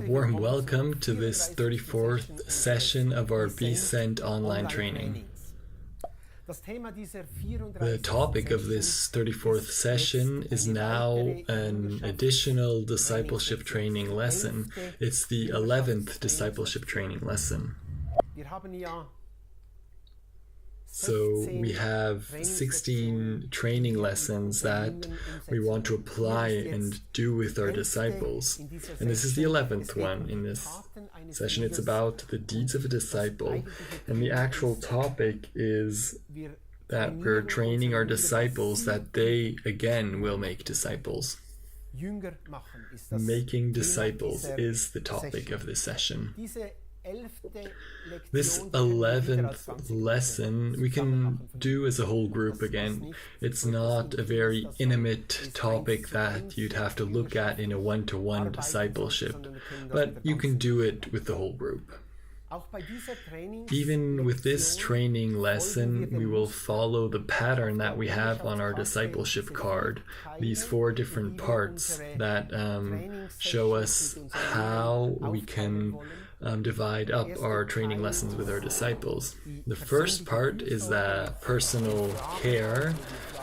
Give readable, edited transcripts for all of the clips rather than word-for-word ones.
Warm welcome to this 34th session of our BSent online training. The topic of this 34th session is now an additional discipleship training lesson. It's the 11th discipleship training lesson. So we have 16 training lessons that we want to apply and do with our disciples. And this is the 11th one in this session. It's about the deeds of a disciple. And the actual topic is that we're training our disciples that they, again, will make disciples. Making disciples is the topic of this session. This 11th lesson we can do as a whole group again. It's not a very intimate topic that you'd have to look at in a one-to-one discipleship, but you can do it with the whole group. Even with this training lesson, we will follow the pattern that we have on our discipleship card. These 4 different parts that show us how we can divide up our training lessons with our disciples. The first part is the personal care,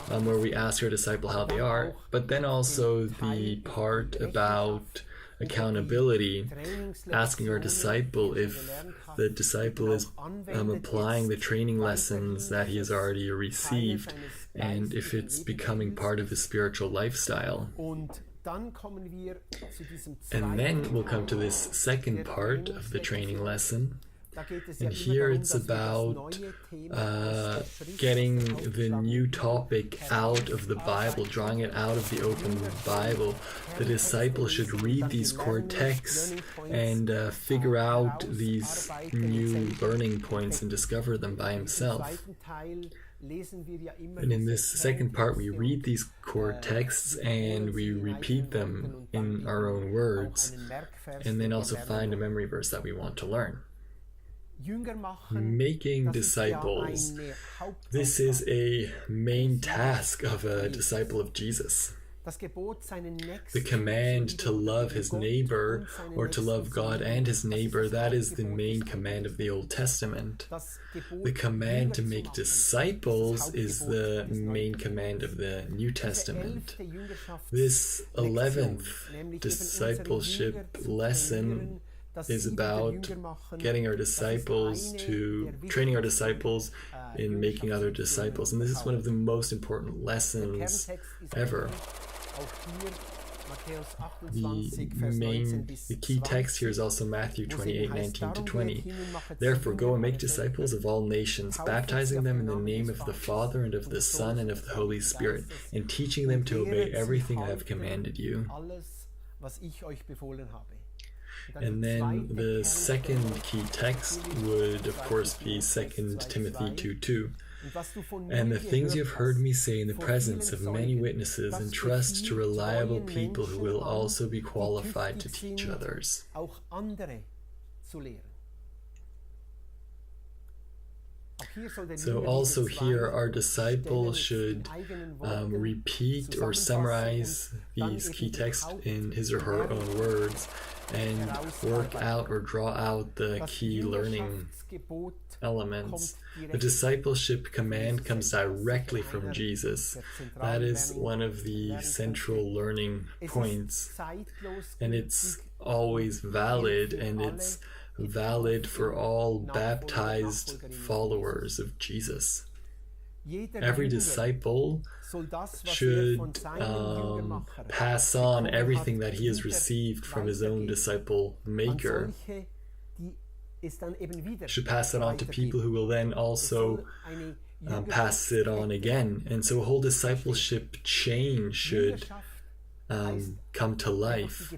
where we ask our disciple how they are, but then also the part about accountability, asking our disciple if the disciple is applying the training lessons that he has already received and if it's becoming part of his spiritual lifestyle. And then we'll come to this second part of the training lesson. And here it's about getting the new topic out of the Bible, drawing it out of the open Bible. The disciple should read these core texts and figure out these new learning points and discover them by himself. And in this second part, we read these core texts and we repeat them in our own words, and then also find a memory verse that we want to learn. Making disciples. This is a main task of a disciple of Jesus. The command to love his neighbor, or to love God and his neighbor, that is the main command of the Old Testament. The command to make disciples is the main command of the New Testament. This 11th discipleship lesson is about getting our disciples training our disciples in making other disciples. And this is one of the most important lessons ever. The key text here is also Matthew 28:19-20. Therefore, go and make disciples of all nations, baptizing them in the name of the Father and of the Son and of the Holy Spirit, and teaching them to obey everything I have commanded you. And then the second key text would, of course, be 2 Timothy 2:2. And the things you have heard me say in the presence of many witnesses, entrust to reliable people who will also be qualified to teach others. So also here, our disciple should repeat or summarize these key texts in his or her own words and work out or draw out the key learning elements. The discipleship command comes directly from Jesus. That is one of the central learning points, and it's always valid, and it's valid for all baptized followers of Jesus. Every disciple should pass on everything that he has received from his own disciple maker. Should pass it on to people who will then also pass it on again. And so a whole discipleship chain should come to life.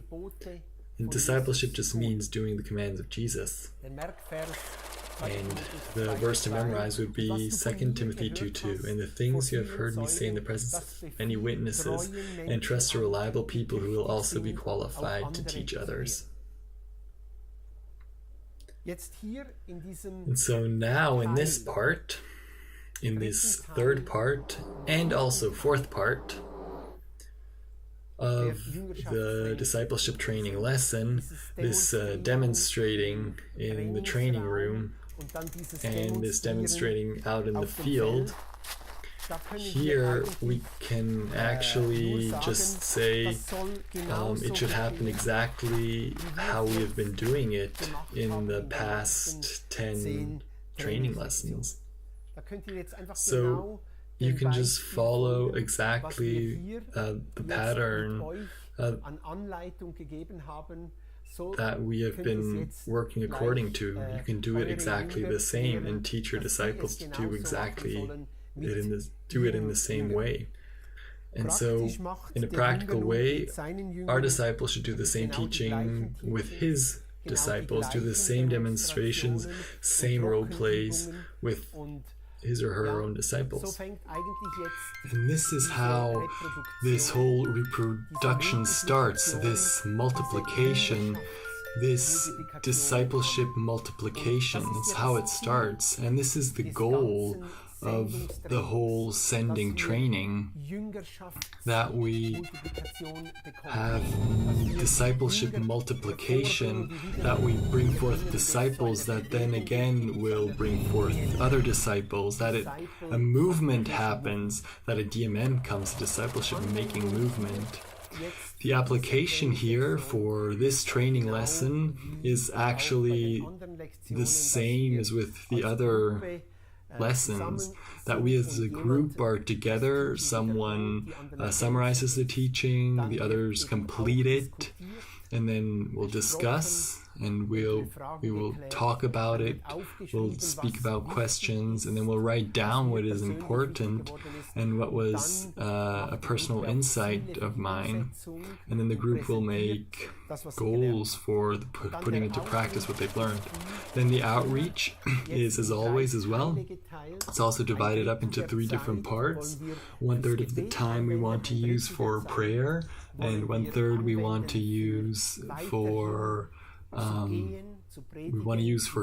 And discipleship just means doing the commands of Jesus. And the verse to memorize would be 2 Timothy 2:2. And the things you have heard me say in the presence of many witnesses, and trust to reliable people who will also be qualified to teach others. And so now in this part, in this third part, and also fourth part of the discipleship training lesson, this demonstrating in the training room and this demonstrating out in the field, here we can actually just say it should happen exactly how we have been doing it in the past 10 training lessons. So you can just follow exactly the pattern that we have been working according to. You can do it exactly the same and teach your disciples to do exactly do it in the same way. And so in a practical way, our disciples should do the same teaching with his disciples, do the same demonstrations, same role plays with his or her own disciples. And this is how this whole reproduction starts, this multiplication, this discipleship multiplication. That's how it starts. And this is the goal of the whole sending training, that we have discipleship multiplication, that we bring forth disciples that then again will bring forth other disciples, that a movement happens, that a DMM comes, a discipleship making movement. The application here for this training lesson is actually the same as with the other lessons, that we as a group are together, someone summarizes the teaching, the others complete it, and then we'll discuss and we will talk about it, we'll speak about questions, and then we'll write down what is important and what was a personal insight of mine, and then the group will make goals for putting into practice what they've learned. Then the outreach is, as always, as well. It's also divided up into 3 different parts. 1/3 of the time we want to use for prayer, and 1/3 we want to use for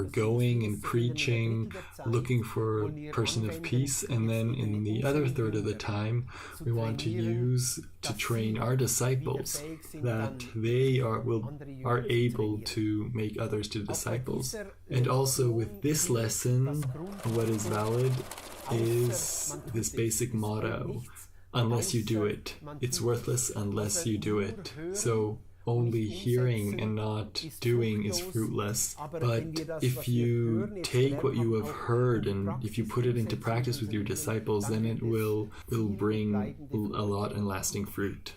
going and preaching, looking for a person of peace, and then in the other 1/3 of the time we want to use to train our disciples, that they are able to make others to disciples. And also with this lesson, what is valid is this basic motto: unless you do it, it's worthless unless you do it. So only hearing and not doing is fruitless. But if you take what you have heard and if you put it into practice with your disciples, then it will bring a lot and lasting fruit.